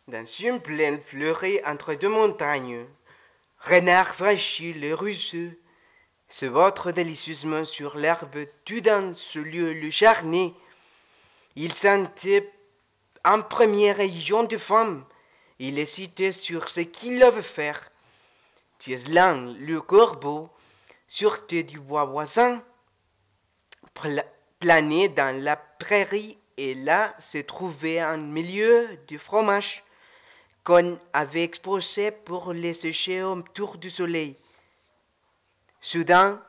Dans une plaine fleurie entre deux montagnes, Renard franchit le ruisseau, se vautre délicieusement sur l'herbe, tout dans ce lieu le charnait. Il sentait en première région de femme. Il hésitait sur ce qu'il devait faire. Tieslan, le corbeau, sortait du bois voisin, planait dans la prairie et là se trouvait un milieu de fromage qu'on avait exposé pour les sécher autour du soleil. Soudain,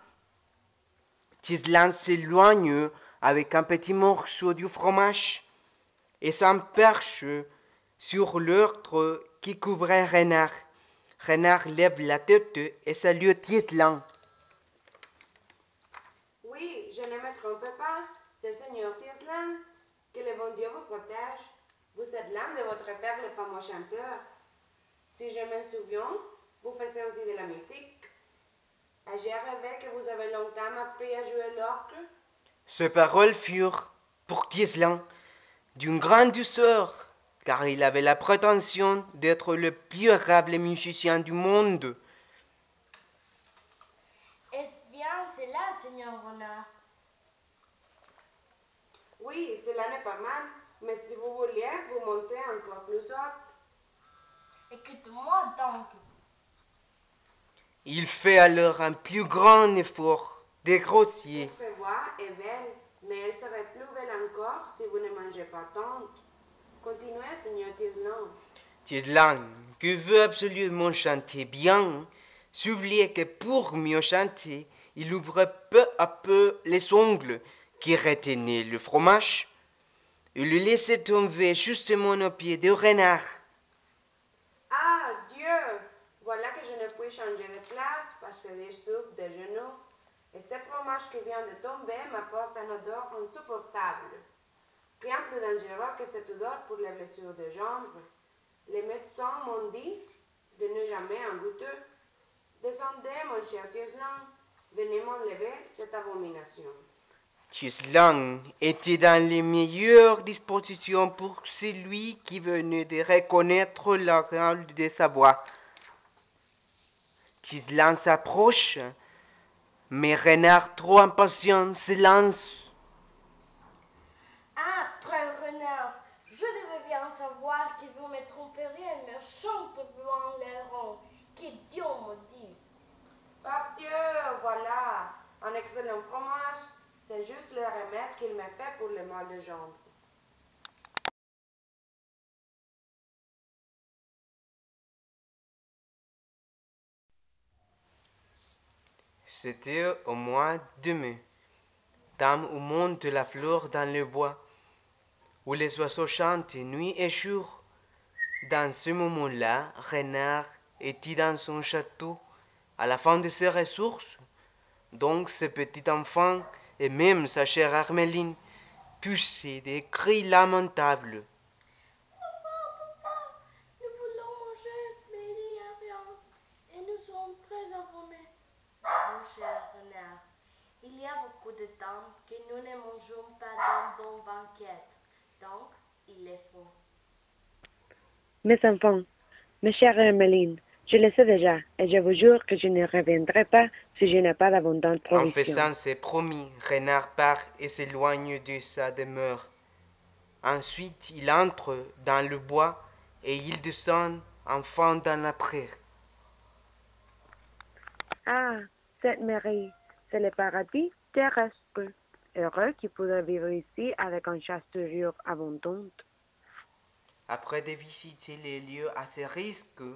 Tislan s'éloigne avec un petit morceau du fromage et s'emperche sur l'autre qui couvrait Renard. Renard lève la tête et salue Tislan. Oui, je ne me trompe pas, c'est Seigneur Tislan. Que le bon Dieu vous protège. Vous êtes l'âme de votre père, le fameux chanteur. Si je me souviens, vous faites aussi de la musique. Et j'ai rêvé que vous avez longtemps appris à jouer l'orgue. Ces paroles furent, pour Tislan, d'une grande douceur, car il avait la prétention d'être le plus agréable musicien du monde. Est-ce bien cela, Seigneur Renard? Oui, cela n'est pas mal, mais si vous vouliez, vous montez encore plus haut. Écoute-moi donc. Il fait alors un plus grand effort, des grossiers. Votre voix est belle, mais elle serait plus belle encore si vous ne mangez pas tant. Continuez, Seigneur Tislan. Tislan, qui veut absolument chanter bien, s'oubliait que pour mieux chanter, il ouvrait peu à peu les ongles qui retenaient le fromage et le laissait tomber justement aux pieds de Renard. Ah, Dieu! Voilà que je ne puis changer de place parce que je souffre des genoux. Et ce fromage qui vient de tomber m'apporte un odeur insupportable. Rien plus dangereux que cette odeur pour les blessures de jambes. Les médecins m'ont dit de ne jamais en goûter. Descendez, mon cher Tislan, venez m'enlever cette abomination. Tislan était dans les meilleures dispositions pour celui qui venait de reconnaître la grande de sa voix. Tislan s'approche, mais Renard, trop impatient, se lance. Ah, très Renard, je devais bien savoir que vous me tromperiez en me chantant les ronds. Que Dieu me dise. Par Dieu, voilà, un excellent fromage. C'est juste le remède qu'il me fait pour le mal de jambes. C'était au mois de mai, temps où monte la fleur dans le bois, où les oiseaux chantent nuit et jour. Dans ce moment-là, Renard était dans son château, à la fin de ses ressources. Donc ses petits enfants, et même sa chère Arméline, poussaient des cris lamentables. Papa, nous voulons manger, mais il n'y a rien. Et nous sommes très affamés. Mon cher Renard, il y a beaucoup de temps que nous ne mangeons pas d'un bon banquet. Donc, il est faux. Mes enfants, mes chères Emmeline, je le sais déjà, et je vous jure que je ne reviendrai pas si je n'ai pas d'abondantes En provisions. faisant ses promis, Renard part et s'éloigne de sa demeure. Ensuite, il entre dans le bois et il descend enfin dans la prairie. Ah, cette mairie, c'est le paradis terrestre. Heureux qui pourrait vivre ici avec une chasterie abondante. Après de visiter les lieux assez risqués,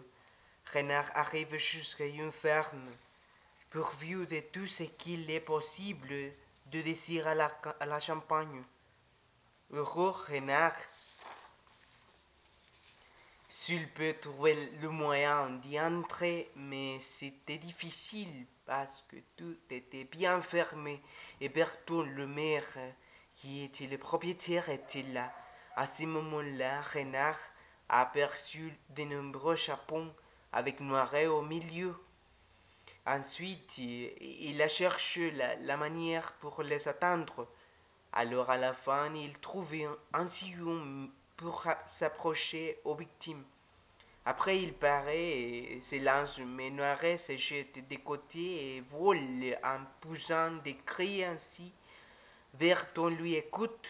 Renard arrive jusqu'à une ferme, pourvue de tout ce qu'il est possible de désirer à la Champagne. Heureux Renard, s'il peut trouver le moyen d'y entrer, mais c'était difficile parce que tout était bien fermé et Berton le maire, qui était le propriétaire, était là. À ce moment-là, Renard a aperçu de nombreux chapons avec Noiret au milieu. Ensuite, il a cherché la manière pour les attendre. Alors à la fin, il trouvait un sillon pour s'approcher aux victimes. Après, il paraît et se lance, mais Noiret se jette de côté et vole en poussant des cris ainsi. Verton lui écoute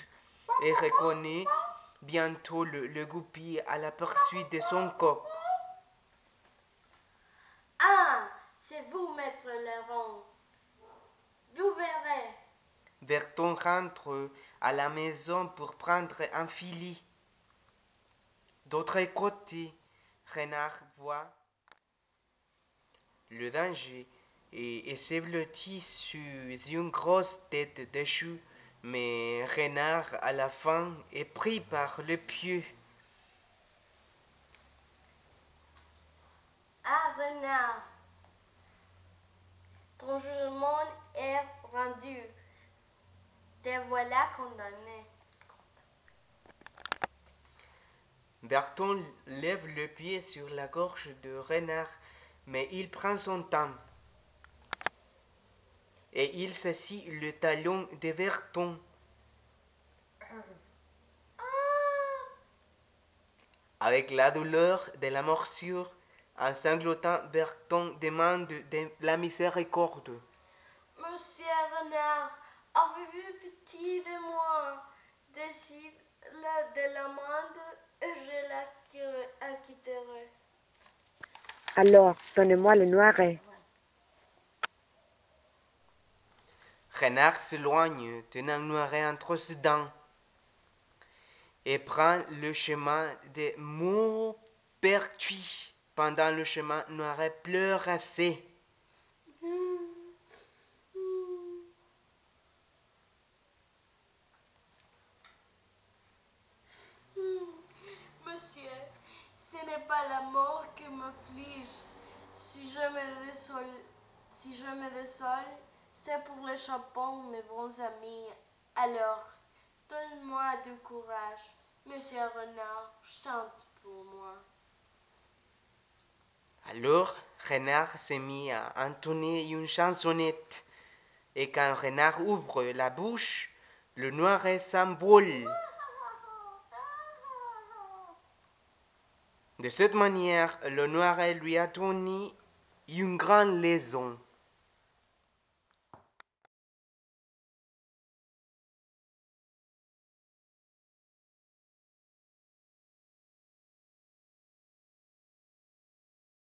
et reconnaît bientôt le goupil à la poursuite de son coq. Ah, c'est vous, maître Léron. Vous verrez. Verton rentre à la maison pour prendre un filet. D'autre côté, Renard voit le danger et se blottit sur une grosse tête de chou, mais Renard à la fin est pris par le pieu. Ah, Renard, ton jugement est rendu. Te voilà condamné. Berton lève le pied sur la gorge de Renard, mais il prend son temps. Et il saisit le talon de Verton. Avec la douleur de la morsure, en sanglotant, Berton demande de la miséricorde. Monsieur Renard, avez-vous pitié de moi? Décide-le de l'amende et je l'acquitterai. Alors, donnez-moi le Noiret. Renard s'éloigne, tenant Noiret entre ses dents, et prend le chemin de Maupertuis. Pendant le chemin, Noiret pleure assez. Monsieur, ce n'est pas la mort qui m'afflige. Si je me désole, c'est pour le chapon, mes bons amis. Alors, donne-moi du courage. Monsieur Renard, chante pour moi. Alors, Renard s'est mis à entonner une chansonnette, et quand Renard ouvre la bouche, le Noiret s'envole. De cette manière, le Noiret lui a donné une grande leçon.